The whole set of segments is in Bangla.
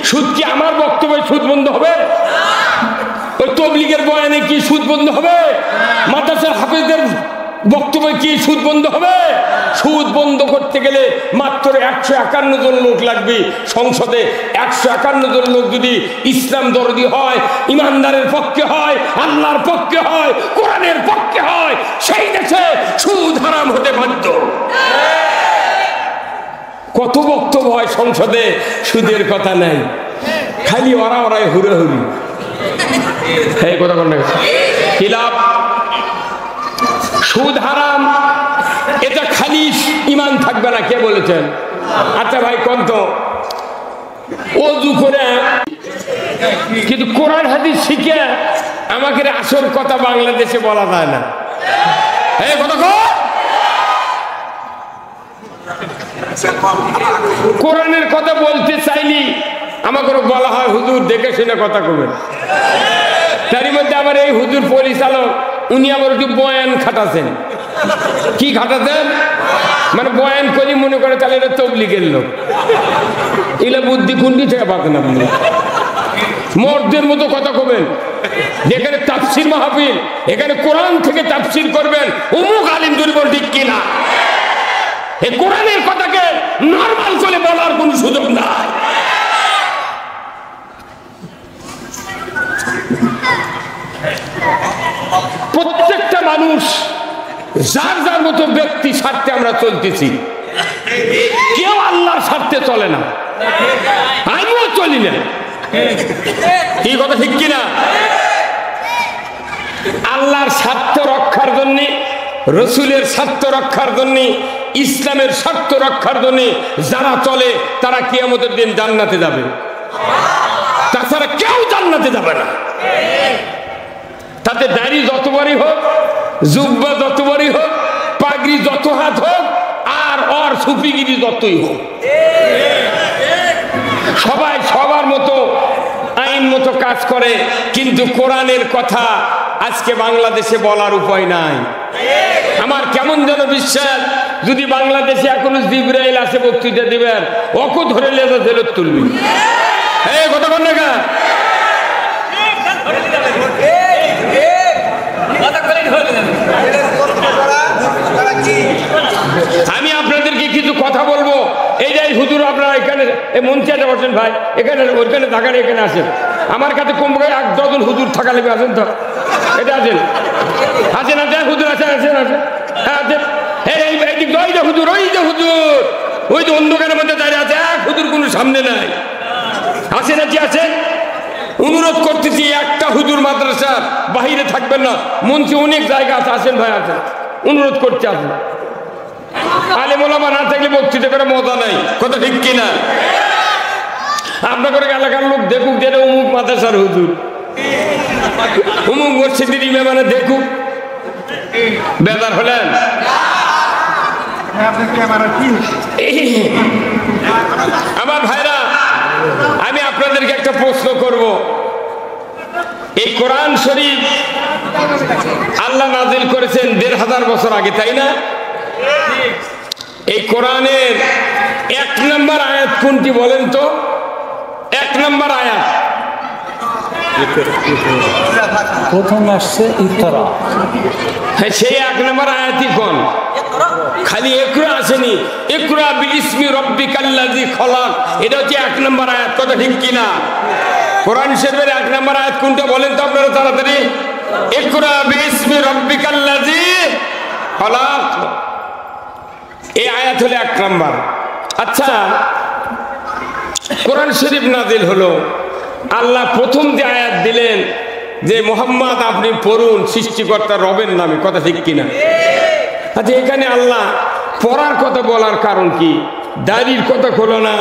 সুদ কি আমার বক্তব্যে সুদ বন্ধ হবে? ওই তবলিগের বয়ানে কি সুদ বন্ধ হবে? মাদ্রাসার হাফেজদের বক্তব্যে কি সুদ বন্ধ হবে? সুদ বন্ধ করতে গেলে মাত্র 151 জন লোক লাগবে সংসদে। 151 জন লোক যদি ইসলাম দরদি হয়, ইমানদারের পক্ষে হয়, আল্লাহর পক্ষে হয়, কোরআনের পক্ষে হয়, সেই দেশে সুদ হারাম হতে বাধ্য। কত বক্তব্য হয় সংসদে, সুদের কথা নাই, খালি ওরাই হুড়াহুড়ি। এই কথা কোন কি লাভ? সুদ হারাম, এটা খালি ইমান থাকবে না, কে বলেছেন? আচ্ছা ভাই কোন তো ওযু করে কিন্তু কোরআন হাদিস শিখে আমাকে আসল কথা বাংলাদেশে বলা যায় না। এই কথা কোরআনের কথা বলতে চাইলি আমাকে বলা হয় হুজুর দেখে শুনে কথা কবেন। তারই মধ্যে আবার এই হুজুর পরিচালক উনি আবার একটু বয়ান খাটাছেন। কি খাটাছেন? মানে বয়ান করি মনে করে তাহলে এটা তবলিগের লোক। এগুলো বুদ্ধি কুন্ডি থেকে পাবেন আপনি। মর্দের মতো কথা কবেন, যেখানে তাফসির মাহফিল, এখানে কোরআন থেকে তাফসির করবেন, অমুক আলিম দুর্বল, ঠিক কিনা? এই কোরআনের কথাকে নরমাল করে বলার কোন সুযোগ নাই। প্রত্যেকটা মানুষ যার যার মতো ব্যক্তি স্বার্থে আমরা চলতেছি, কেউ আল্লাহর স্বার্থে চলে না, আমিও চলি না। এই কথা ঠিক কিনা? আল্লাহর স্বার্থ রক্ষার জন্য, রসুলের স্বার্থ রক্ষার জন্য, ইসলামের স্বার্থ রক্ষার জন্য যারা চলে তারা কিয়ামতের দিন জান্নাতে যাবে, তাছাড়া কেউ জান্নাতে যাবে না। তাতে দাড়ি যত বড়ই হোক, জুব্বা যত বড়ই হোক, পাগড়ি যত হাত হোক, আর ওর সুফিগিরি যতই হোক, সবাই সবার মতো আইন মতো কাজ করে। কিন্তু কোরআনের কথা আজকে বাংলাদেশে বলার উপায় নাই। আমার কেমন যেন বিশ্বাস, যদি বাংলাদেশে এখনো জিবরাইল আসে বক্তৃতা দিবেন, ওকে ধরে লেজা ফেরত তুলবি। এই কথা বল না। আমি আপনাদেরকে কিছু কথা বলবো। এই যে হুজুর আপনারা এখানে মঞ্চে বসেন ভাই, এখানে ওইখানে থাকার এখানে আসেন। আমার কাছে কম করে 1 ডজন হুজুর থাকা লেগে আসেন তো, এটা আছেন আছেন আছেন হুজুর আছেন আছেন আছেন হ্যাঁ আছেন। ওই যে হুজুর, ওই যে হুজুর, ওই যে অন্ধকারের মধ্যে দাঁড়িয়ে আছে, এক হুজুর কোনো সামনে নাই, আসেন আছি আছেন। অনুরোধ করতেছি, একটা হুজুর মাদ্রাসা বাহিরে থাকবেন না, মঞ্চে অনেক জায়গা আছে, আসেন ভাই আসেন, অনুরোধ করতে আসেন। আলেম ওলামা না থাকলে বক্তৃতা করে মজা নাই, কথা ঠিক কিনা? আপনাদের এলাকার লোক দেখুক যে অমুক মাদ্রাসার হুজুর, অমুক মসজিদের ইমাম দেখুক, বেজার হলেন? আমার ভাইরা, আমি আপনাদেরকে একটা প্রশ্ন করব। এই কোরআন শরীফ আল্লাহ নাজিল করেছেন 1500 বছর আগে, তাই না? এই কোরআনের 1 নম্বর আয়াত কোনটি বলেন তো? 1 নম্বর আয়াত প্রথম আসছে ইকরা। হ্যাঁ, সেই 1 নম্বর আয়াতই কোন? খালি ইকরা আসেনি, ইকরা বিইসমি রাব্বিকাল্লাযী খলাক, এটা হচ্ছে 1 নম্বর আয়াত, কথা ঠিক কিনা? কোরআন শরীফের 1 নম্বর আয়াত কোনটা বলেন তো আপনারা তাড়াতাড়ি? ইকরা বিইসমি রাব্বিকাল্লাযী খলাক, এই আয়াত হলো 1 নম্বর। আচ্ছা, কোরআন শরীফ নাজিল হলো, আল্লাহ প্রথম যে আয়াত দিলেন যে মুহাম্মদ আপনি পড়ুন সৃষ্টিকর্তা রবের নামে, কথা ঠিক কিনা? আচ্ছা, এখানে আল্লাহ পড়ার কথা বলার কারণ কি? দাড়ির কথা হলো না,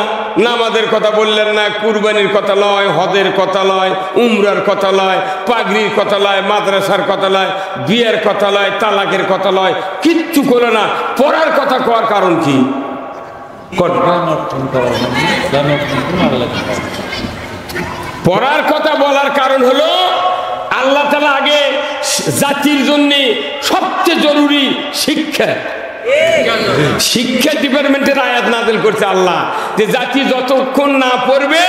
নামাজের কথা বললেন না, কুরবানির কথা লয়, হজের কথা লয়, উমরার কথা লয়, পাগড়ির কথা লয়, মাদ্রাসার কথা লয়, বিয়ের কথা লয়, তালাকের কথা লয়, কিচ্ছু করো না। পড়ার কথা কওয়ার কারণ কি? পড়ার কথা বলার কারণ হলো আল্লাহ তাআলা আগে জাতির জন্য সবচেয়ে জরুরি শিক্ষা, শিক্ষা ডিপার্টমেন্টের আয়াত নাযিল করছে আল্লাহ, যে জাতি যতক্ষণ না পড়বে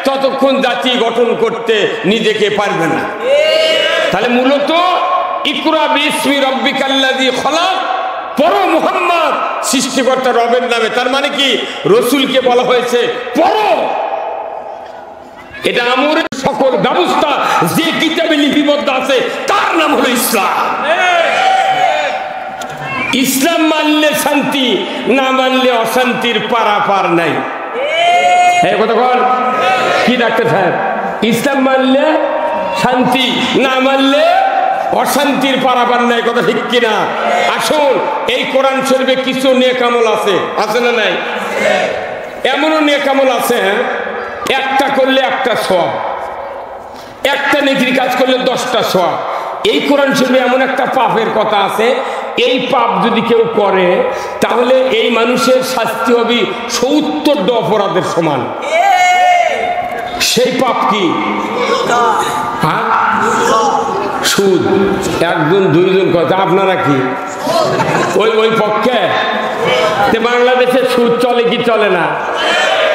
ততক্ষণ জাতি গঠন করতে নিজেকে পারবে না। তাহলে মূলত ইকরা বিসমি রাব্বিকাল্লাযী খলাক, পড়ো মুহাম্মদ সৃষ্টিকর্তা রবের নামে। তার মানে কি রসুলকে বলা হয়েছে পড়ো। এটা আমরের সকল ব্যবস্থা যে কিতাবে লিপিবদ্ধ আছে তার নাম হলো ইসলাম। ইসলাম মানলে শান্তি, না মানলে অশান্তির পারাপার নাই। এই কথা বল কি ডাক্তার সাহেব, ইসলাম মানলে শান্তি, না মানলে অশান্তির পারাপার নাই, কথা ঠিক কিনা? আসুন, এই কোরআন শরীফে কিছু নেক আমল আছে, আছে না নাই? এমনও নেক আমল আছে একটা করলে একটা সওয়াব, একটা নেকির কাজ করলে 10টা সওয়াব। এই কোরআন শরীফে এমন একটা পাপের কথা আছে, এই পাপ যদি কেউ করে তাহলে এই মানুষের শাস্তি হবে 70টা অপরাধের সমান। সেই পাপ কি? হ্যাঁ, সুদ। একজন দুইজন কথা, আপনারা কি ওই পক্ষে? বাংলাদেশে সুদ চলে কি চলে না?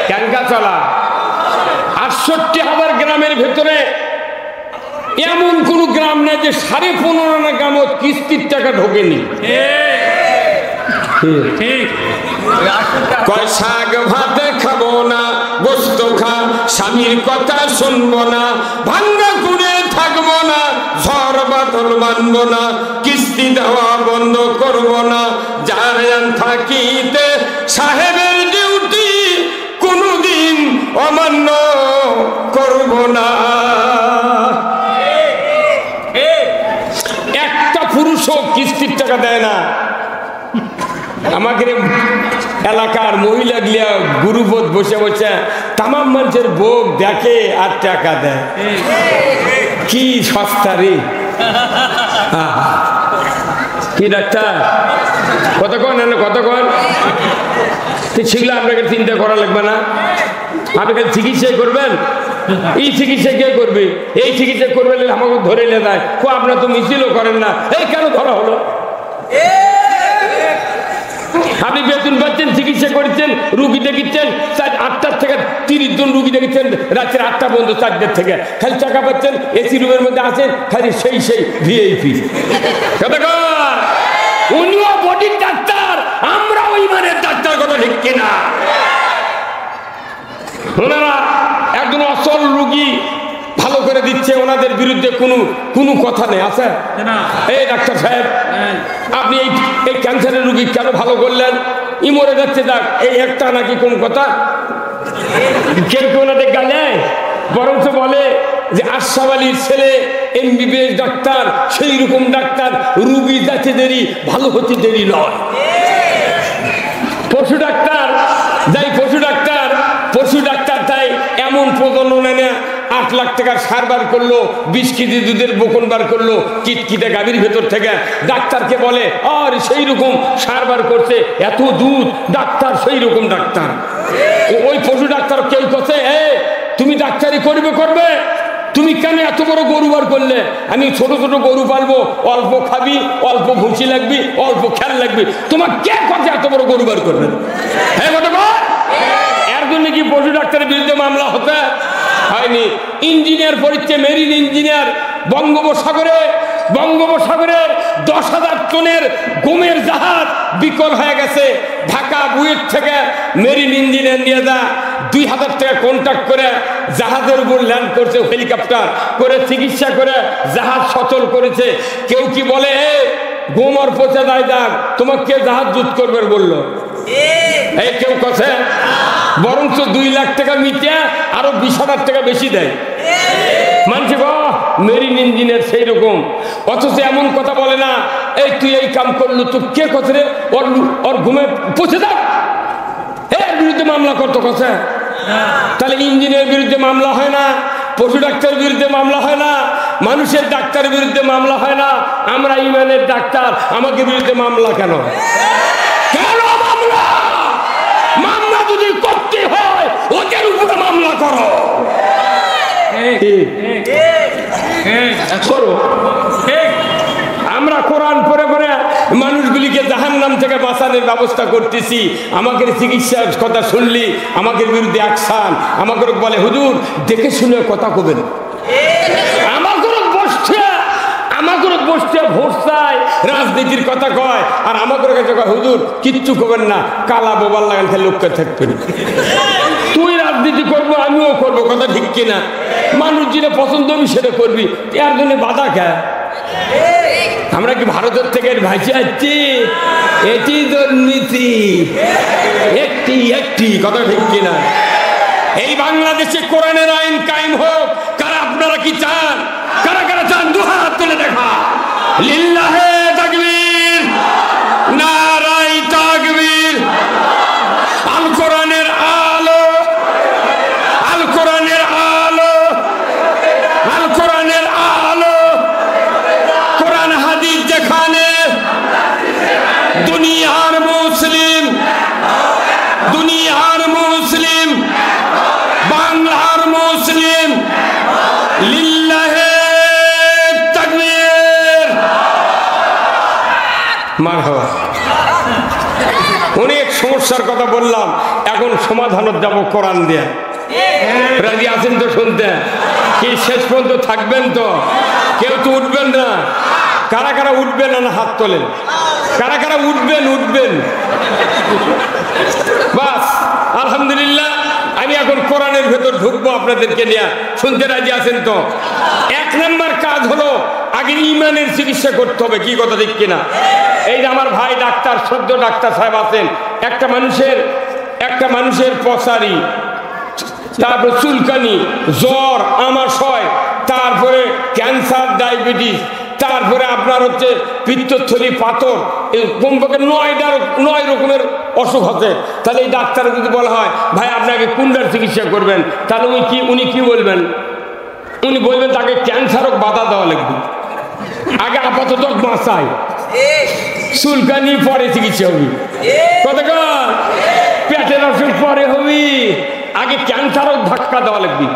কেনকা চলা? 68,000 গ্রামের ভেতরে এমন কোন গ্রাম নেই যে 15.5 গ্রামত কিস্তির টাকা ঢোকেনি। কয় শাক ভাত খাবো না, গোস্ত খা, স্বামীর কথা শুনবো না, ভাঙ্গা কুড়ে থাকবো না, ঝড় বাদল মানবো না, কিস্তি দেওয়া বন্ধ করবো না, যার থাকিতে সাহেবের ডিউটি কোনদিন অমান্য করবো না। একটা পুরুষও কিস্তির টাকা দেয় না। আমাকে এলাকার মহিলা গিয়া গুরুপদ বসে বসে তামাম মানুষের ভোগ দেখে আর টাকা দেয়। কি সস্তা রে! কি ডাক্তার কতক্ষণ কতক্ষণ সেগুলো আপনাকে চিন্তা করা লাগবে না। আপনি চিকিৎসা করবেন, এই চিকিৎসা কে করবে? এই চিকিৎসা করবে আমাকে ধরে নিয়ে যায়। আপনার তো মিছিলও করেন না, এই কেন ধরা হলো? আপনি বেতন পাচ্ছেন, চিকিৎসা করছেন, রুগী দেখিচ্ছেন, 8টা থেকে 30 জন রুগী দেখেছেন রাত্রে 8টা পর্যন্ত, 4দের থেকে খালি টাকা পাচ্ছেন, এসি রুমের মধ্যে আছেন, খালি সেই ভিআইপি। উনিও বডির ডাক্তার, আমরাও ইমানের ডাক্তার, কথা ঠিক কিনা? ওনারা একজন অসল রুগী ভালো করে দিচ্ছে, ওনাদের বিরুদ্ধে কোনো কথা নেই, আছে? এই ডাক্তার সাহেব, আপনি এই ক্যান্সারের রুগী কেন ভালো করলেন? ই মরে যাচ্ছে, দেখ এই একটা নাকি কোন কথা কেউ কেউ ওনাদের গালে, বরঞ্চ বলে যে আশরাফ আলীর ছেলে এমবিবিএস ডাক্তার, সেই রকম ডাক্তার রুগী যাচ্ছে দেরি, ভালো হতে দেরি নয়। পশু ডাক্তার তাই এমন প্রজনন এনে 8 লাখ টাকার সার বার করলো, 20 কেজি দুধের বোকন বার করলো কিটকিটে গাভীর ভেতর থেকে, ডাক্তারকে বলে আর সেই রকম সার বার করছে, এত দুধ, ডাক্তার সেই রকম ডাক্তার। ওই পশু ডাক্তার কেউ কথা, তুমি ডাক্তারি করবে, তুমি কেন এত বড় গরু বার করলে? আমি ছোট ছোট গরু পালবো, অল্প খাবি, অল্প ভুসি লাগবি, অল্প খেয়াল লাগবি, তোমার কে কথা এত বড় গরু বার করবে? হ্যাঁ কথা বল। এর জন্য কি পশু ডাক্তারের বিরুদ্ধে মামলা হতে হয়নি? ইঞ্জিনিয়ার পরীক্ষা, মেরিন ইঞ্জিনিয়ার, বঙ্গোপসাগরে 10,000 টনের গমের জাহাজ বিকল হয়ে গেছে। ঢাকা বুয়েট থেকে মেরিন ইঞ্জিনিয়ার নিয়ে যা 2,000 টাকা কন্ট্রাক্ট করে জাহাজের উপর ল্যান্ড করছে, হেলিকপ্টার করে চিকিৎসা করে জাহাজ সচল করেছে। কেউ কি বলে গম আর পচে যায়, যাক তোমাকে কে জাহাজ জুত করবে বললো? এই কেউ কথা, বরঞ্চ 2 লাখ টাকা মিটে আরো 20,000 টাকা বেশি দেয় মানছি। মেরিন ইঞ্জিনিয়ার সেই রকম, অথচ এমন কথা বলে না, এই তুই এই কাম করলো, তো কে কথা রে, ওর ঘুমে পচে দাও, এর বিরুদ্ধে মামলা করতো কথা। তাহলে ইঞ্জিনিয়ার বিরুদ্ধে মামলা হয় না, পশু ডাক্তারের বিরুদ্ধে মামলা হয় না, মানুষের ডাক্তারের বিরুদ্ধে মামলা হয় না, আমরা ইমানের ডাক্তার, আমাকে বিরুদ্ধে মামলা কেন? মামলা যদি করতে হয় ওদের উপরে মামলা করো। আমরা কোরআন পড়ে মানুষগুলিকে জাহান্নাম থেকে বাঁচাই। বাঁচানোর ব্যবস্থা করতেছি, আমাকে চিকিৎসার কথা শুনলি আমাকে বিরুদ্ধে অ্যাকশন, আমাকে বলে হুজুর দেখে শুনে কথা কবেন, আমাকে বসতে ভোট চায়, রাজনীতির কথা কয়, আর আমাকে কাছে কয় হুজুর কিচ্ছু করবেন না, কালা বোবার লাগান খেলে লোককে থাকবেন। তুই রাজনীতি করবো আমিও করবো, কথা ঠিক কিনা? মানুষ যেটা পছন্দ আমি সেটা করবি, এর জন্য বাধা খায়। আমরা কি ভারতের থেকে ভাইসে আসছি? এটি দুর্নীতি, একটি একটি, কথা ঠিক কিনা? এই বাংলাদেশে কোরআনের আইন কায়েম হোক। কারা আপনারা কি চান? কারা কারা চান? দুহাত তুলে দেখা। লিল্লাহে তাকবীর, নারায়ে তাকবীর। আল কোরআনের আলো, আল কোরআনের আলো, আল কোরআনের আলো। কোরআন হাদিস যেখানে, দুনিয়ার মুসলিম, দুনিয়ার মুসলিম, বাংলার মুসলিম। লিল্লাহে তাকবীর, মারহাবা। অনেক সমস্যার কথা বললাম, এখন সমাধানত যাব কোরআন দিয়ে। রাজি আছেন তো শুনতে? কি শেষ পর্যন্ত থাকবেন তো? কেউ তো উঠবেন না। কারা কারা উঠবেন না হাত তোলেন? কারা কারা উঠবেন? উঠবেন বাস। আলহামদুলিল্লাহ, আমি এখন কোরআনের ভেতর ঢুকবো আপনাদেরকে নিয়ে। শুনতে রাজি আছেন তো? এক নম্বর কাজ হলো আগে ইমানের চিকিৎসা করতে হবে। কি কথা ঠিক কিনা? এই যে আমার ভাই ডাক্তার, শ্রদ্ধ ডাক্তার সাহেব আছেন, একটা মানুষের পসারি, তারপরে চুলকানি, জ্বর, আমাশয়, তারপরে ক্যান্সার, ডায়াবেটিস, তারপরে আপনার হচ্ছে পিত্তথলি, পাথর, কমপক্ষে 9 রকমের অসুখ হচ্ছে। তাহলে এই ডাক্তার যদি বলা হয় ভাই আপনাকে কোনটার চিকিৎসা করবেন, তাহলে উনি কি বলবেন? উনি বলবেন তাকে ক্যান্সারও বাধা দেওয়া লাগবে। আগে আপাতত বাঁচায়, চুলকানি পরে চিকিৎসা হবি, কতক্ষণ পেটের অসুখ পরে হবি, আগে ক্যান্সারও ধাক্কা দেওয়া লাগবে।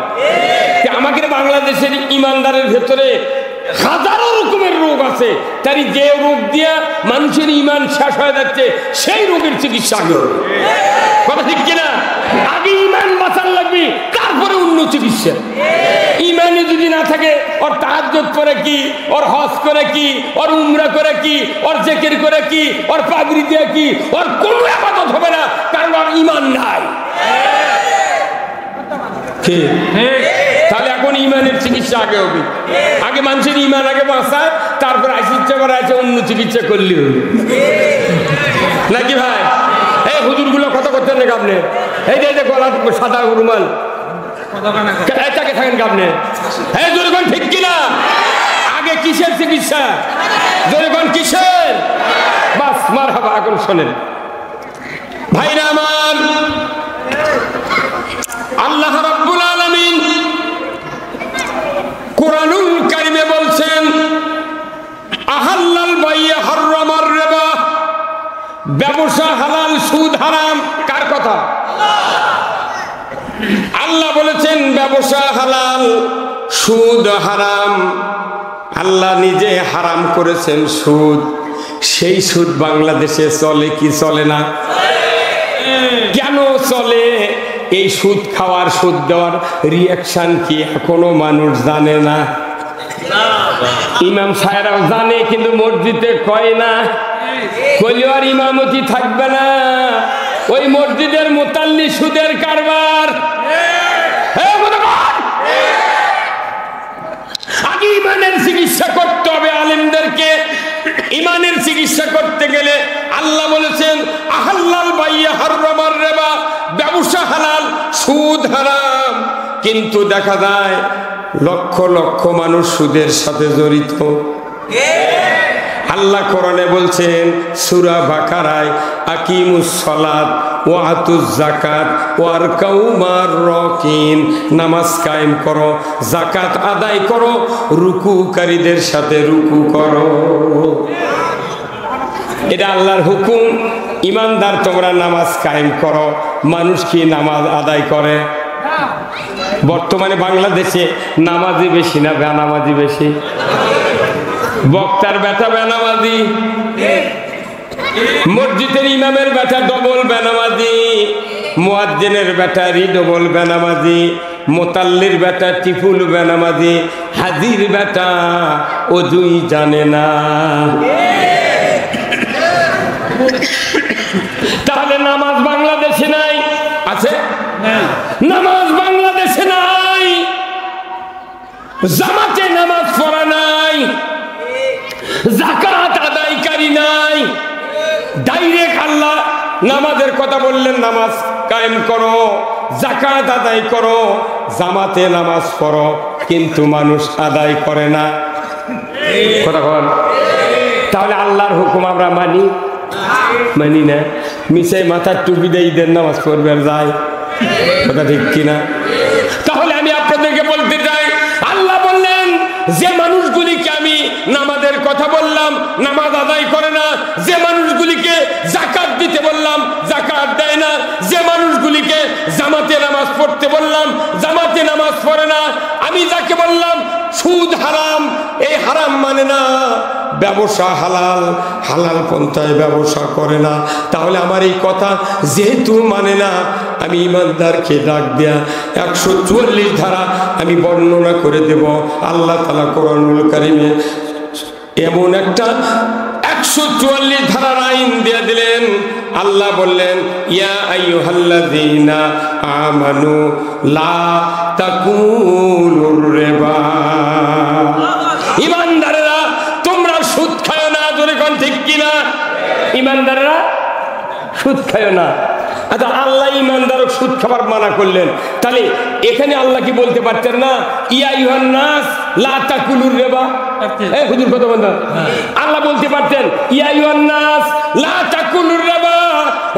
আমাদের বাংলাদেশের ইমানদারের ভেতরে হাজারো রকমের রোগ আছে, তাই যে রোগ দিয়ে মানুষের ইমান শেষ হয়ে যাচ্ছে সেই রোগের চিকিৎসা আগে হবে। কথা ঠিক কিনা? আগে ইমান বাঁচান লাগবে, তারপরে অন্য চিকিৎসা। ইমানে যদি না থাকে, ওর তাহাজ্জুদ করে কি, ওর হজ করে কি, ওর উমরা করে কি, ওর জিকির করে কি, ওর পাগড়ি দিয়ে কি, ওর কোনো ইবাদত হবে না, কারণ ওর ইমান নাই। তাহলে এখন ইমানের চিকিৎসা আগে হবে। আগে মানুষের ইমান আগে বাঁচায়, তারপর চিকিৎসা করা আছে, অন্য চিকিৎসা করলে হবে নাকি ভাই? এই হুজুর গুলো কথা করতেন নাকি আপনি? এই যে গলা সাদা রুমাল এটাকে থাকেন আপনি? এই জোরেগণ ঠিক কিনা? আগে কিসের চিকিৎসা? জোরেগণ কিসের? বাস মারহাবা। এখন শোনেন ভাইরা আমার, আল্লাহ রাব্বুল আলামিন কোরআনুল কারিমে বলছেন আহাল্লাল বাইয়া হারামার রিবা, ব্যবসা হালাল সুদ হারাম। কার কথা? আল্লাহ বলেছেন ব্যবসা হালাল সুদ হারাম। আল্লাহ নিজে হারাম করেছেন সুদ। সেই সুদ বাংলাদেশে চলে কি চলে না? কেন চলে? এই সুদ খাওয়ার, সুদ দেওয়ার রিয়াকশন কি এখনো মানুষ জানে না। ইমাম সাহেবরাও জানে, কিন্তু মসজিদে কয় না। কইলেও আর ইমামতি থাকবে না। ওই মসজিদের মুতাল্লি সুদের কারবার। আগে ইমানের চিকিৎসা করতে হবে আলেমদেরকে। ইমানের চিকিৎসা করতে গেলে আল্লাহ বলেছেন আহাল্লাল বাইয়া হারামার রিবা, ব্যবসা হালাল সুদ হারাম। কিন্তু দেখা যায় লক্ষ লক্ষ মানুষ সুদের সাথে জড়িত। আল্লাহ কোরআনে বলছেন সূরা বাকারায় আকিমুস সালাত ওয়া আতুজ যাকাত ওয়ারকাউ মার রাকিন, নামাজ কায়েম করো, যাকাত আদায় করো, রুকুকারীদের সাথে রুকু করো। এটা আল্লাহর হুকুম। ইমানদার তোমরা নামাজ কায়েম করো। মানুষ কি নামাজ আদায় করে? বর্তমানে বাংলাদেশে নামাজি বেশি না বেনামাজি বেশি? বক্তার বেটা বেনামাজি, মসজিদের ইমামের বেটা ডবল বেনামাজি, মুয়াজ্জিনের বেটা রিডবল বেনামাজি, মোতাল্লির বেটা টিফুল বেনামাজি, হাজির বেটা ওযুই জানে না। তাহলে নামাজ বাংলাদেশে নাই? আছে? নামাজ বাংলাদেশে নাই, জামাতে নামাজ পড়া নাই, যাকাত আদায়কারী নাই। ডাইরেক্ট আল্লাহ নামাজের কথা বললেন, নামাজ কায়েম করো, যাকাত আদায় করো, জামাতে নামাজ পড়ো, কিন্তু মানুষ আদায় করে না। কথা বল। তাহলে আল্লাহর হুকুম আমরা মানি না, মিশাই মাথার টুপি দিয়ে ঈদের নামাজ পড়বে আর যায়। কথা ঠিক কিনা? তাহলে আমি আপনাদেরকে বলতে চাই, আল্লাহ বললেন যে মানুষগুলিকে আমি নামাজের কথা বললাম নামাজ আদায় করে না, যে মানুষগুলিকে যাকাত দিতে বললাম যাকাত দেয় না, যে মানুষগুলিকে জামাতে নামাজ পড়তে বললাম জামাতে নামাজ পড়ে না, আমি যাকে বললাম সুদ হারাম, এই হারাম মানে না, ব্যবসা হালাল, হালাল পন্থায় ব্যবসা করে না, তাহলে আমার এই কথা যেহেতু মানে না, আমি ইমানদারকে ডাক দেয়া 144 ধারা আমি বর্ণনা করে দেব। আল্লাহ তাআলা কোরআনুল কারীমে এমন একটা 144 ধারার আইন দিয়ে দিলেন। আল্লাহ বললেন, ইয়া আইয়ুহাল্লাযীনা আমানু লা তাকুলুর রিবা। ইমানদারেরা তোমরা সুদ খাও না। জোরে কোন ঠিক কিনা? ইমানদারেরা সুদ খাও না। আচ্ছা, আল্লাহ ইমানদারক সুদ খাবার মানা করলেন, তাহলে এখানে আল্লাহ কি বলতে পারতেন না, ইয়া আইয়ুহান নাস লা তাকুলুর রিবা? এই হুজুর কথা বন্ধ। আল্লাহ বলতে পারতেন, ইয়া আইয়ুহান নাস লা তাকুলুর রিবা,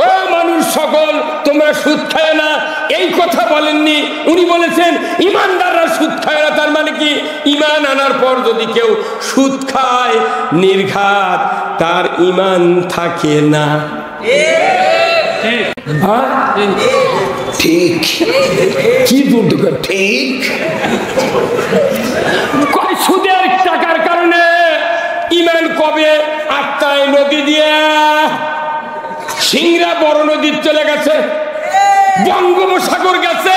ও মানুষ সকল তোমরা সুদ খাও না। এই কথা বলেননি, উনি বলেছেন ইমানদাররা সুদ খায় না। তার মানে কি, ঈমান আনার পর যদি কেউ সুদ খায় নির্ঘাত তার ঈমান থাকে না। ঠিক কি দুর্যোগ, ঠিক সুদের টাকার কারণে ঈমান কবে আত্মায় নদী দিয়ে সিংড়া বড় নদীর চলে গেছে, বঙ্গোপসাগর গেছে,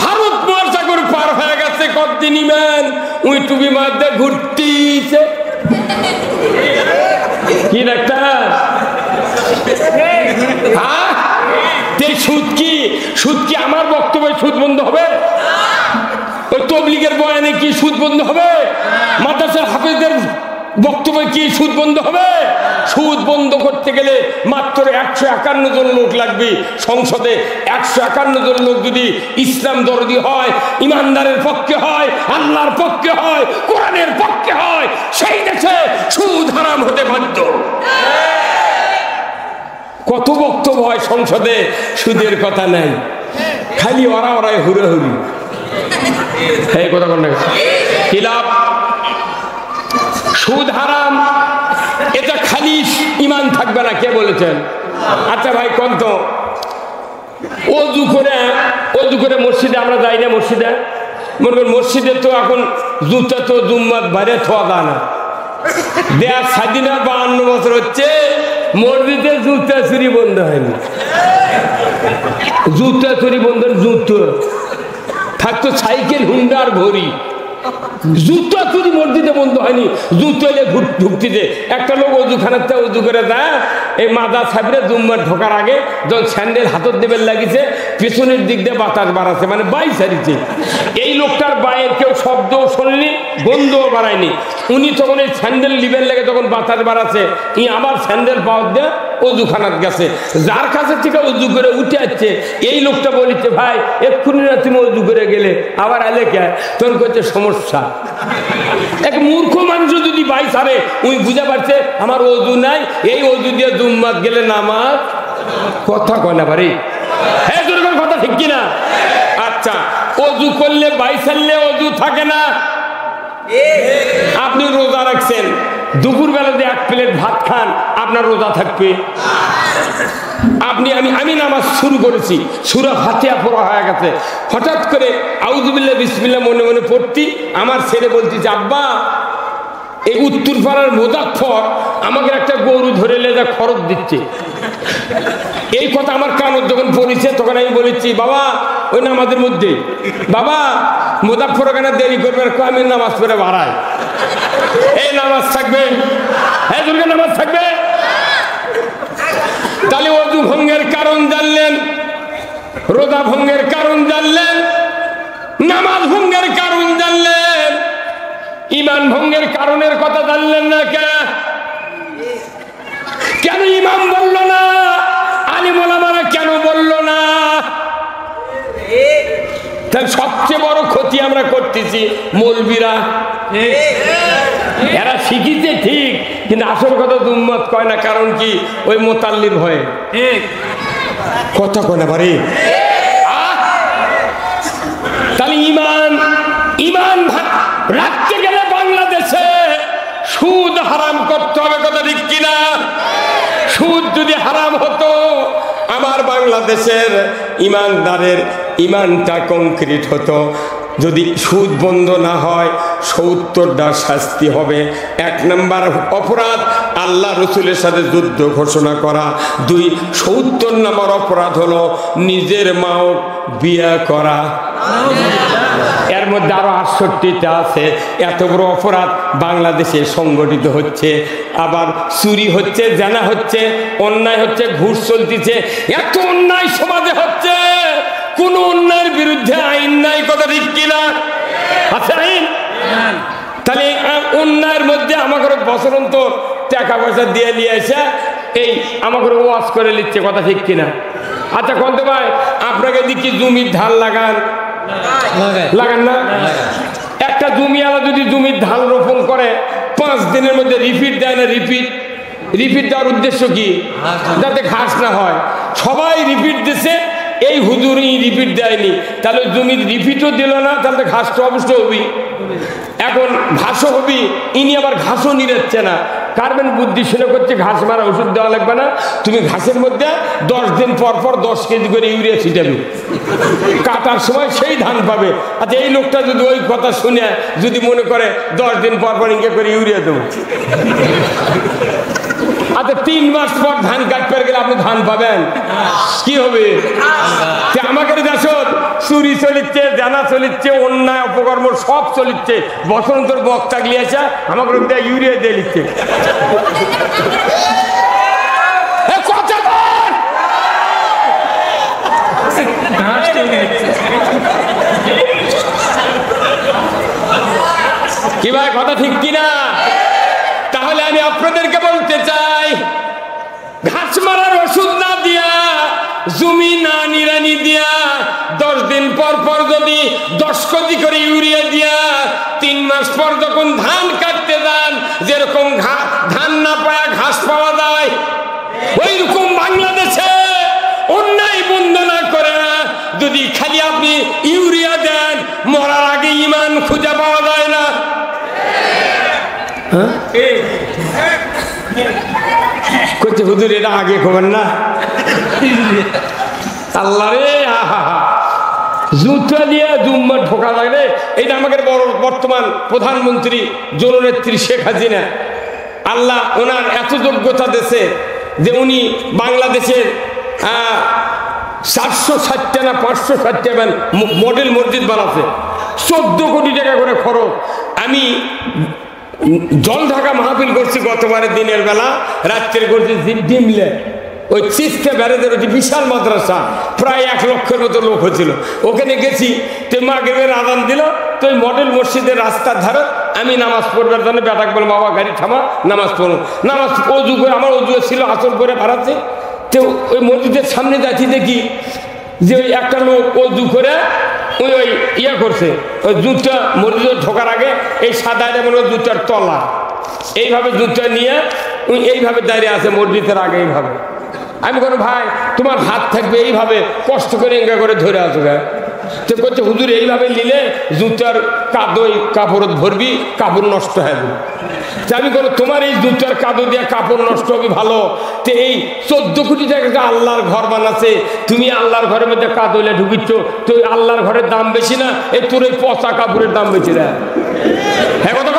ভারত মহাসাগর পার হয়ে গেছে। কতদিন ঈমান উই টুবি মারতে ঘুরতিছে। কি ডাক্তার? সুদ কি আমার বক্তব্যে সুদ বন্ধ হবে? ওই তবলিগের বয়ানে কি সুদ বন্ধ হবে? মাদ্রাসার হাফেজদের বক্তব্যে কি সুদ বন্ধ হবে? সুদ বন্ধ করতে গেলে মাত্র 151 জন লোক লাগবে সংসদে। 151 জন লোক যদি ইসলাম দরদি হয়, ইমানদারের পক্ষে হয়, আল্লাহর পক্ষে হয়, কোরআনের পক্ষে হয়, সেই দেশে সুদ হারাম হতে বাধ্য। কত বক্তব্য হয় সংসদে, সুদের কথা নাই, খালি ওরাই হুড়োহুড়ি। এই কথা কোন কি লাভ? সুদ হারাম, এটা খালি ঈমান থাকবে না, কে বলেছেন? আচ্ছা ভাই কোন তো অজু করে মসজিদে আমরা যাই না, মসজিদে মনে করেন মসজিদে তো এখন জুতা তো জুম্মাত বাইরে থোয়া যায় না। দেয়ার স্বাধীনতা 52 বছর হচ্ছে, মসজিদে জুতা চুরি বন্ধ হয়নি। জুতা চুরি বন্ধ, জুতো থাকতো সাইকেল, হুন্ডার ঘড়ি, জুতা চুরি মসজিদে বন্ধ হয়নি। জুতো এলে ঢুকতে একটা লোক অজুখানাতে অজু করে দেয়, এই মাদা সাবরে জুম্মার ঢোকার আগে যখন স্যান্ডেল হাতত দেবের লাগিছে, পেছনের দিক দিয়ে বাতাস বাড়াচ্ছে, মানে বাই সারিছে। এই লোকটার বাইয়ের কেউ শব্দও শোনেনি, গন্ধও বাড়ায়নি। উনি তখন এই স্যান্ডেল লিবের লেগে তখন বাতাস বাড়াচ্ছে, ই আবার স্যান্ডেল পাওয়ার দিয়ে অজুখানাত গেছে। যার কাছে থেকে অজু করে উঠে আসছে, এই লোকটা বলিছে, ভাই এক্ষুনি না তুমি অজু করে গেলে, আবার আলে কে? তখন করছে সমস্যা। এক মূর্খ মানুষ যদি বাই সারে, উনি বুঝে পারছে আমার অজু নাই, এই অজু দিয়ে জুম্মাত গেলে নামাজ। কথা কয় না পারি? হ্যাঁ, তোর কথা ঠিক কিনা? আচ্ছা, অজু করলে বাই সারলে অজু থাকে না। আপনি রোজা রাখছেন, দুপুর বেলাতে 1 প্লেট ভাত খান, আপনার রোজা থাকবে? আমি নামাজ শুরু করেছি, সূরা ফাতিহা পড়া হয়ে গেছে, হঠাৎ করে আউযুবিল্লাহ বিসমিল্লাহ মনে মনে পড়তি, আমার ছেলে বলতেছে, আব্বা এই উত্তরপাড়ার মোজাফফর আমাকে একটা গরু ধরে লেজা খরচ দিচ্ছে। এই কথা আমার কানত যখন পড়েছে তখন আমি বলেছি, বাবা ওই নামাজের মধ্যে, বাবা মোজাফফর ওখানে দেরি করবে, আমি নামাজ পড়ে বাড়াই, এই নামাজ থাকবে, হ্যাঁ দুর্গা নামাজ থাকবে। তাহলে অজু ভঙ্গের কারণ জানলেন, রোজা ভঙ্গের কারণ জানলেন, নামাজ ভঙ্গের কারণ জানলেন, ইমান ভঙ্গের কারণের কথা জানলেন না কেন ইমাম বলল না, আলিম ওলামারা কেন বলল না? তাহলে সবচেয়ে বড় ক্ষতি আমরা করতেছি মৌলবীরা। এরা শিখিতে ঠিক, কিন্তু আসল কথা উম্মত কয় না। কারণ কি? ওই মোতাল্লির ভয়ে কথা কয় না পারি। তাহলে ইমান রাখতে গেলে বাংলাদেশে সুদ হারাম করতে হবে, কথা ঠিক কিনা? সুদ যদি হারাম হতো আমার বাংলাদেশের ইমানদারের ইমানটা কংক্রিট হতো। যদি সুদ বন্ধ না হয় ৭০টা শাস্তি হবে। ১ নম্বর অপরাধ আল্লাহ রসুলের সাথে যুদ্ধ ঘোষণা করা। ২ ৭০ নম্বর অপরাধ হলো নিজের মাও বিয়ে করা। এর মধ্যে আরো ৬৮টা আছে। এত বড় অপরাধ বাংলাদেশে সংগঠিত হচ্ছে। আবার চুরি হচ্ছে, জানা হচ্ছে, অন্যায় হচ্ছে, ঘুষ চলতেছে। এত অন্যায় সমাজে হচ্ছে, কোন অন্যায়ের বিরুদ্ধে আইন নাই, কথা ঠিক কিনা? আছে আইন? তাহলে অন্যায়ের মধ্যে আমাকে বছর অন্তর টাকা পয়সা দিয়ে নিয়ে এসে এই আমাকে ওয়াশ করে নিচ্ছে, কথা ঠিক কিনা? আচ্ছা কত ভাই, আপনাকে দেখি জমির ধান লাগান না? একটা জমিওয়ালা যদি জমির ধান রোপণ করে 5 দিনের মধ্যে রিপিট দেয় না? রিপিট দেওয়ার উদ্দেশ্য কি? যাতে ঘাস না হয়। সবাই রিপিট দিছে, এই হুজুরই রিপিট দেয়নি, তাহলে জমির রিপিটও দিল না, তাহলে ঘাসটা অবশ্যই হবি। এখন ঘাসও হবি, ইনি আবার ঘাসও নিরাচ্ছে না। কারবেন বুদ্ধি শুনে করছে ঘাস মারা ওষুধ দেওয়া লাগবে না, তুমি ঘাসের মধ্যে 10 দিন পর 10 কেজি করে ইউরিয়া ছিটাবে, কাটার সময় সেই ধান পাবে। আচ্ছা এই লোকটা যদি ওই কথা শুনে যদি মনে করে 10 দিন পর ইনকে করে ইউরিয়া দেবো, আচ্ছা 3 মাস পর ধান কাটতে গেলে আপনি ধান পাবেন? কি হবে? আমাকে দেশত চুরি চলিচ্ছে, জানা চলিচ্ছে, অন্যায় অপকর্ম সব চলিচ্ছে, বসন্তর বক্তা গিয়েছে আমাকে ইউরিয়া দিয়ে লিখছে। কি ভাই কথা ঠিক কিনা? তাহলে আমি আপনাদেরকে বলতে চাই, ঘাস মারার ওষুধ না দিয়া, জমি না নিড়ানি দিয়া, 10 দিন পর যদি 10 কেজি করে ইউরিয়া দিয়া 3 মাস পর যখন ধান কাটতে যান, যেরকম ধান না পাওয়া ঘাস পাওয়া যায়, ওই রকম বাংলাদেশে অন্যায় বন্ধ না করে যদি খালি আপনি ইউরিয়া দেন, মরার আগে ইমান খুঁজে পাওয়া যায় না। করছে হুজুর এটা আগে খবর না? আল্লাহ রে, জুতা দিয়ে জুম্মা ঢোকা লাগলে। এটা আমাদের বর্তমান প্রধানমন্ত্রী জননেত্রী শেখ হাসিনা, আল্লাহ ওনার এত যোগ্যতা দিয়েছে যে উনি বাংলাদেশের 460টা না 560টা মডেল মসজিদ বানাচ্ছে, 14 কোটি টাকা করে খরচ। আমি জল ঢাকা মাহফিল করছি গতবারের দিনের বেলা, রাত্রে করছি ডিমলে, ওই চিস্তা ব্যারেজের ওই বিশাল মাদ্রাসা, প্রায় 1 লক্ষের মতো লোক হয়েছিল। ওখানে গেছি, তো মাগরিবের আযান দিল, তো ওই মডেল মসজিদের রাস্তার ধারে আমি নামাজ পড়বার জন্য বেটাকে বললাম বাবা গাড়ি থামা, নামাজ পড়ো। নামাজ অজু করে, আমার অজু ছিল আসর করে বাড়াচ্ছে, তো ওই মসজিদের সামনে যাচ্ছি, দেখি যে ওই একটা লোক অজু করে ওই ইয়ে করছে, ওই জুতা মসজিদে ঢোকার আগে এই সাদা যেমন জুতার তলা এইভাবে জুতা নিয়ে ওই এইভাবে দাঁড়িয়ে আছে মসজিদের আগে এইভাবে। আমি কোনো ভাই তোমার হাত থাকবে এইভাবে, কষ্ট করে এঙ্গা করে ধরে আসবে। তো করছে হুজুর এইভাবে নিলে জুতার কাদোই কাপড় ভরবি, কাপড় নষ্ট হবে। আমি কোনো তোমার এই জুতার কাদো দিয়ে কাপড় নষ্ট হবে ভালো, তো এই 14 কোটি টাকা আল্লাহর ঘর বানাচ্ছে, তুমি আল্লাহর ঘরের মধ্যে কাদলে ঢুকিচ্ছ, তো আল্লাহর ঘরের দাম বেশি না? এই তোর এই পচা কাপড়ের দাম বেশি না? হ্যাঁ কথা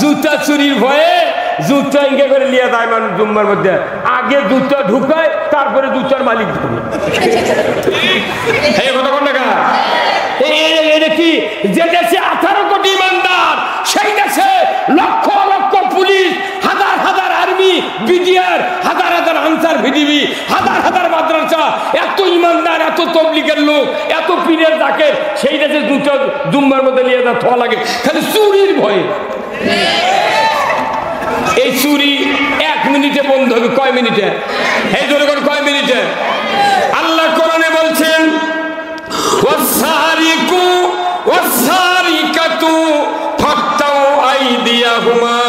জুতা চুরির ভয়ে জুতা ইঙ্গে করে নিয়ে যায় মানুষ জুম্মার মধ্যে। আগে জুতা ঢুকায়, তারপরে জুতার মালিক ঢুকে। এই কথা কোন টাকা? এটা কি যে দেশে 18 কোটি ইমানদার, সেই দেশে লক্ষ লক্ষ পুলিশ, হাজার হাজার আর্মি, বিডিআর, হাজার হাজার আনসার ভিডিবি, হাজার হাজার মাদ্রাসা, এত ইমানদার, এত তবলিগের লোক, এত পীরের জাকের, সেই দেশে জুতা জুম্মার মধ্যে নিয়ে যা থোয়া লাগে খালি চুরির ভয়ে। এই চুরি 1 মিনিটে বন্ধ হবে। কয় মিনিটে? এই জন্য কয় মিনিটে? আল্লাহ কোরআনে বলছেন ওয়াসারিকু ওয়াসারিকাতু ফাক্তাউ আইদিয়াহুমা,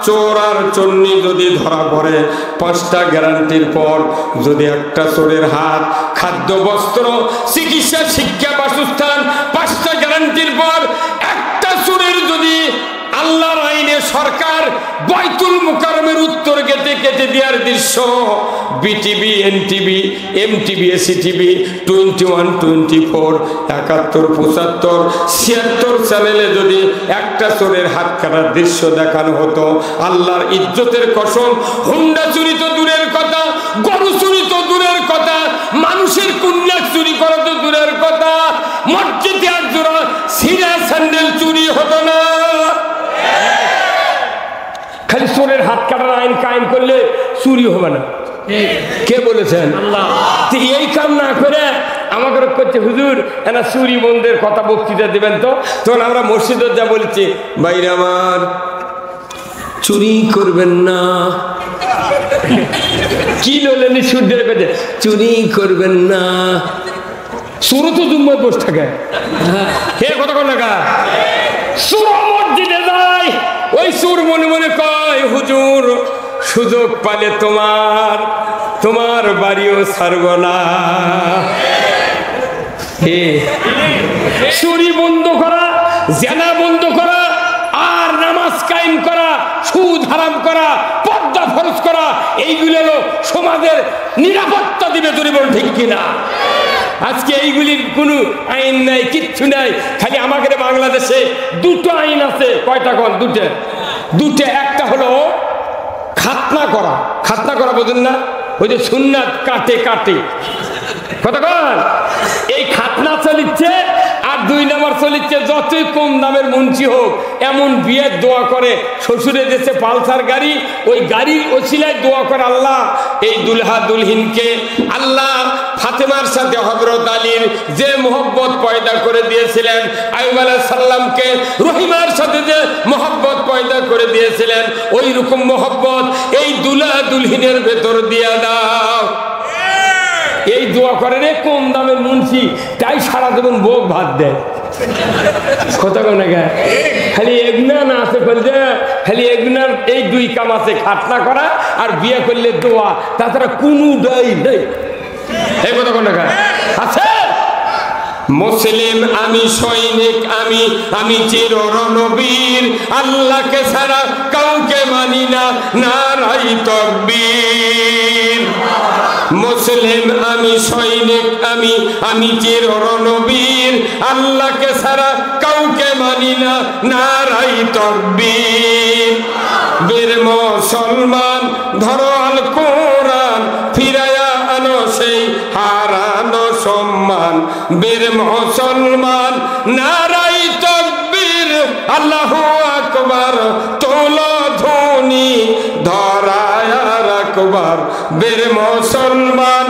চোর আর চন্নি যদি ধরা পড়ে 5টা গ্যারান্টির পর যদি একটা চোরের হাত, খাদ্য, বস্ত্র, চিকিৎসা, শিক্ষা, বাসস্থান, 5টা গ্যারান্টির পর একটা চোরের যদি আল্লাহর আইনে সরকার বাইতুল মুকাররমের উত্তর গেটে কেটে দেওয়ার দৃশ্য বিটিভি, এনটিভি, এমটিভি, এসিটিভি, 21, 24, 71, 75, 76 চ্যানেলে যদি একটা চোরের হাত কাটার দৃশ্য দেখানো হতো, আল্লাহর ইজ্জতের কসম, হুন্ডা চুরি তো দূরের কথা, গরু চুরি তো দূরের কথা, মানুষের কন্যা চুরি করা তো দূরের কথা, মসজিদে এক জোড়া সিরা স্যান্ডেল চুরি হতো না। খালি চোরের হাত কাটার আইন কায়েম করলে চুরি হবে না। কে বলেছেন? আল্লাহ। এই কাম না করে আমাকে করছে হুজুর এনা চুরি বন্ধের কথা বক্তৃতা দেবেন তো। তখন আমরা মসজিদে যা বলছি, ভাইরা আমার চুরি করবেন না। কি বললেন? সূর্যের কাছে চুরি করবেন না। সুর তো জুম্মায় বসে থাকে। হে কথা কোন টাকা? সুর মসজিদে যায়, ওই সুর মনে মনে কয় হুজুর সুযোগ পালে তোমার বাড়িও ছাড়ব না। চুরি বন্ধ করা, জেনা বন্ধ করা, আর নামাজ কায়েম করা, সুদ হারাম করা, পর্দা ফরজ করা, এইগুলো সমাজের নিরাপত্তা দিবে। জোরে বলুন ঠিক কিনা? আজকে এইগুলির কোনো আইন নাই, কিচ্ছু নাই। খালি আমাদের বাংলাদেশে 2টো আইন আছে। কয়টা? কোন দুটো? একটা হলো খাতনা করা। খাতনা করা বোঝেন না? ওই যে সুন্নাত কাটে কতক্ষণ এই খাতনা চলিচ্ছে। আর 2 নম্বর চলিচ্ছে যতই কম দামের মুন্সি হোক, এমন বিয়ের দোয়া করে, শ্বশুরে দেশে পালসার গাড়ি, ওই গাড়ির ওসিলায় দোয়া করে আল্লাহ এই দুলহা দুলহিনকে, আল্লাহ ফাতেমার সাথে হযরত আলীর যে মোহব্বত পয়দা করে দিয়েছিলেন, আইয়ুব আলাইহিস সালামকে রহিমার সাথে যে মোহব্বত পয়দা করে দিয়েছিলেন, ওই রকম মোহব্বত এই দুলহা দুলহিনের ভেতর দিয়া দাও। এই দোয়া করে রে কম দামের মুন্সি, তাই সারা জীবন ভোগ ভাত দেয়। কথা কোন না? খালি এগুনা না আছে বলছে, খালি এগুনার এই 2 কাম আছে, খাতনা করা আর বিয়ে করলে দোয়া, তাছাড়া কোনো দায় নেই। এই কথা কোন না আছে? মুসলিম আমি, সৈনিক আমি চির রণবীর, আল্লাহকে ছাড়া কাউকে মানি না, নারাই তাকবীর। মুসলিম আমি, সৈনিক আমি চির রণবীর, আল্লাহকে ছাড়া কাউকে মানি না, নারাই তাকবীর। বীর মুসলমান ধরো আল কোরআন, ফিরায়া আনো সেই হারানো সম্মান। বীর মুসলমান নারাই তাকবীর, আল্লাহু আকবার, তোলো ধ্বনি ধরায়া রাখবার। বীর মুসলমান